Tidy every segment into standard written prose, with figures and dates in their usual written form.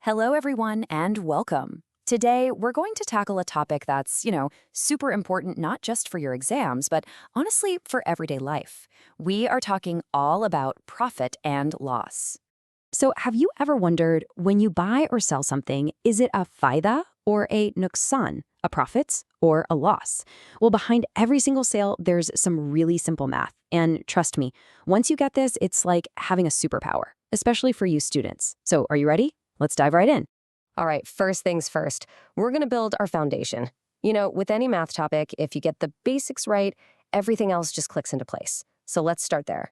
Hello, everyone, and welcome. Today, we're going to tackle a topic that's, super important not just for your exams, but honestly for everyday life. We are talking all about profit and loss. So, have you ever wondered when you buy or sell something, is it a fayda or a nuksan, a profit or a loss? Well, behind every single sale, there's some really simple math. And trust me, once you get this, it's like having a superpower, especially for you students. So, are you ready? Let's dive right in. All right, first things first, we're going to build our foundation. With any math topic, if you get the basics right, everything else just clicks into place. So let's start there.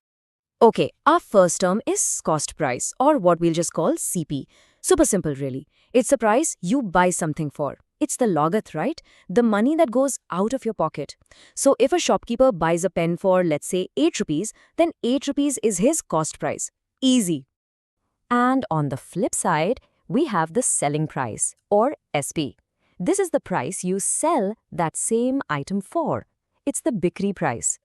Okay, our first term is cost price, or what we'll just call CP. Super simple, really. It's the price you buy something for. It's the lagat, right? The money that goes out of your pocket. So if a shopkeeper buys a pen for, let's say, 8 rupees, then 8 rupees is his cost price. Easy. And on the flip side, we have the selling price, or SP. This is the price you sell that same item for. It's the bikri price.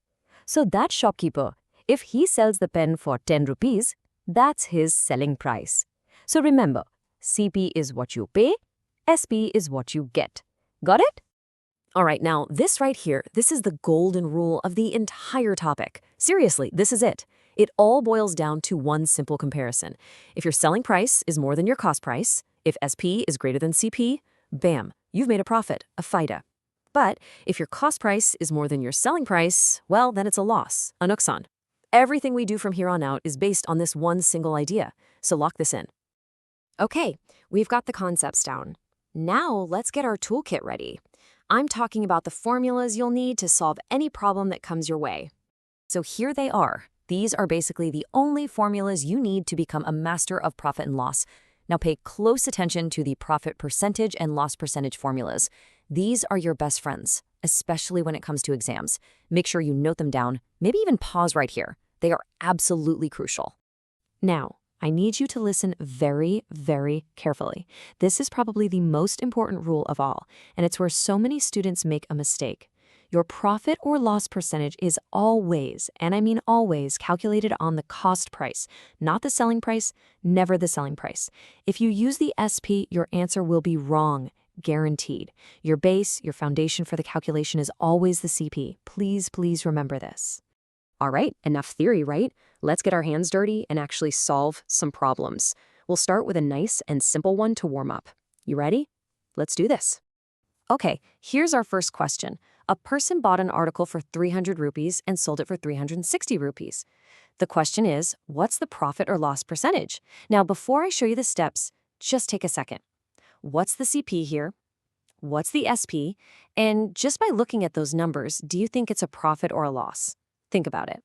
So that shopkeeper, if he sells the pen for 10 rupees, that's his selling price. So remember, CP is what you pay, SP is what you get. Got it? All right, now this right here, this is the golden rule of the entire topic. Seriously, this is it. It all boils down to one simple comparison. If your selling price is more than your cost price, if SP is greater than CP, bam, you've made a profit, a fayda. But if your cost price is more than your selling price, well, then it's a loss, a nuksan. Everything we do from here on out is based on this one single idea, so lock this in. Okay, we've got the concepts down. Now let's get our toolkit ready. I'm talking about the formulas you'll need to solve any problem that comes your way. So here they are. These are basically the only formulas you need to become a master of profit and loss. Now pay close attention to the profit percentage and loss percentage formulas. These are your best friends, especially when it comes to exams. Make sure you note them down, maybe even pause right here. They are absolutely crucial. Now, I need you to listen very, very carefully. This is probably the most important rule of all, and it's where so many students make a mistake. Your profit or loss percentage is always, and I mean always, calculated on the cost price, not the selling price, never the selling price. If you use the SP, your answer will be wrong, guaranteed. Your base, your foundation for the calculation is always the CP. Please, please remember this. All right, enough theory, right? Let's get our hands dirty and actually solve some problems. We'll start with a nice and simple one to warm up. You ready? Let's do this. Okay, here's our first question. A person bought an article for 300 rupees and sold it for 360 rupees. The question is, what's the profit or loss percentage? Now, before I show you the steps, just take a second. What's the CP here? What's the SP? And just by looking at those numbers, do you think it's a profit or a loss? Think about it.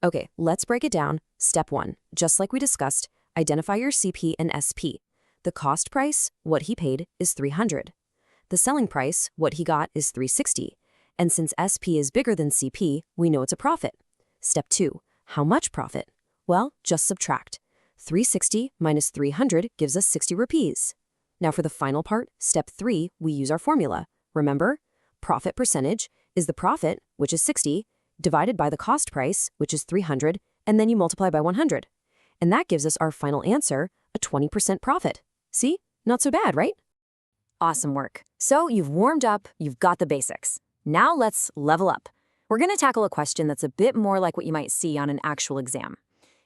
Okay, let's break it down. Step 1, just like we discussed, identify your CP and SP. The cost price, what he paid, is 300. The selling price, what he got, is 360. And since SP is bigger than CP, we know it's a profit. Step 2, how much profit? Well, just subtract. 360 minus 300 gives us 60 rupees. Now for the final part, step 3, we use our formula. Remember, profit percentage is the profit, which is 60, divided by the cost price, which is 300, and then you multiply by 100. And that gives us our final answer, a 20% profit. See? Not so bad, right? Awesome work. So you've warmed up, you've got the basics. Now let's level up. We're going to tackle a question that's a bit more like what you might see on an actual exam.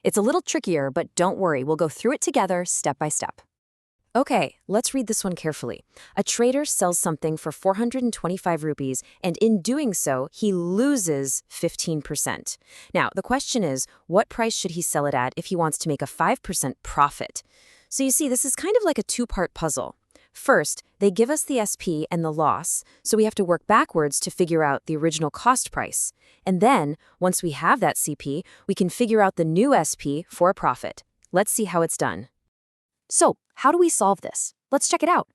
It's a little trickier, but don't worry, we'll go through it together step by step. Okay, let's read this one carefully. A trader sells something for 425 rupees, and in doing so, he loses 15%. Now, the question is, what price should he sell it at if he wants to make a 5% profit? So you see, this is kind of like a two-part puzzle. First, they give us the SP and the loss, so we have to work backwards to figure out the original cost price. And then, once we have that CP, we can figure out the new SP for a profit. Let's see how it's done. So, how do we solve this? Let's check it out.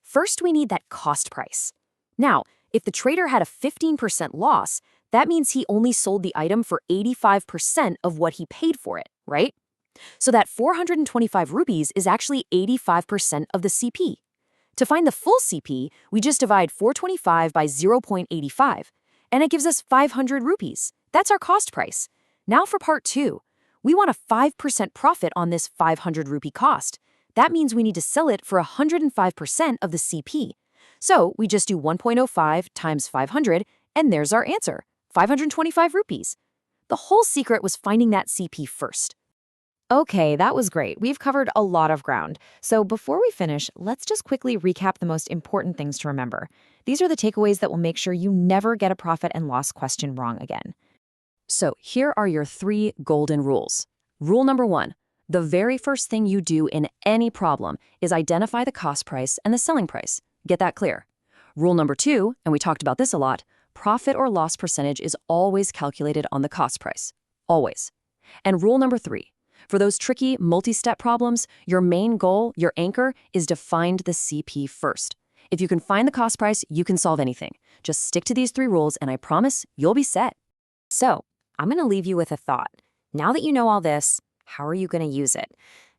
First, we need that cost price. Now, if the trader had a 15% loss, that means he only sold the item for 85% of what he paid for it, right? So that 425 rupees is actually 85% of the CP. To find the full CP, we just divide 425 by 0.85, and it gives us 500 rupees. That's our cost price. Now for part 2. We want a 5% profit on this 500 rupee cost. That means we need to sell it for 105% of the CP. So we just do 1.05 times 500, and there's our answer, 525 rupees. The whole secret was finding that CP first. Okay, that was great. We've covered a lot of ground. So before we finish, let's just quickly recap the most important things to remember. These are the takeaways that will make sure you never get a profit and loss question wrong again. So here are your 3 golden rules. Rule number 1. The very first thing you do in any problem is identify the cost price and the selling price. Get that clear. Rule number 2, and we talked about this a lot, profit or loss percentage is always calculated on the cost price. Always. And rule number 3, for those tricky multi-step problems, your main goal, your anchor, is to find the CP first. If you can find the cost price, you can solve anything. Just stick to these 3 rules and I promise you'll be set. So, I'm going to leave you with a thought. Now that you know all this, how are you going to use it?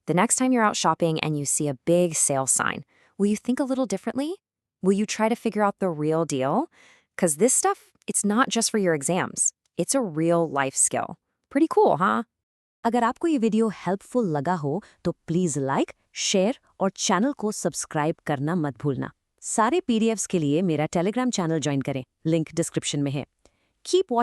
The next time you're out shopping and you see a big sale sign, will you think a little differently? Will you try to figure out the real deal? Because this stuff, it's not just for your exams. It's a real life skill. Pretty cool, huh? अगर आपको ये video helpful लगा हो तो please like, share और channel को subscribe करना मत भूलना। सारे PDFs के लिए मेरा टेलीग्राम चैनल ज्वाइन करें, लिंक डिस्क्रिप्शन में है। कीप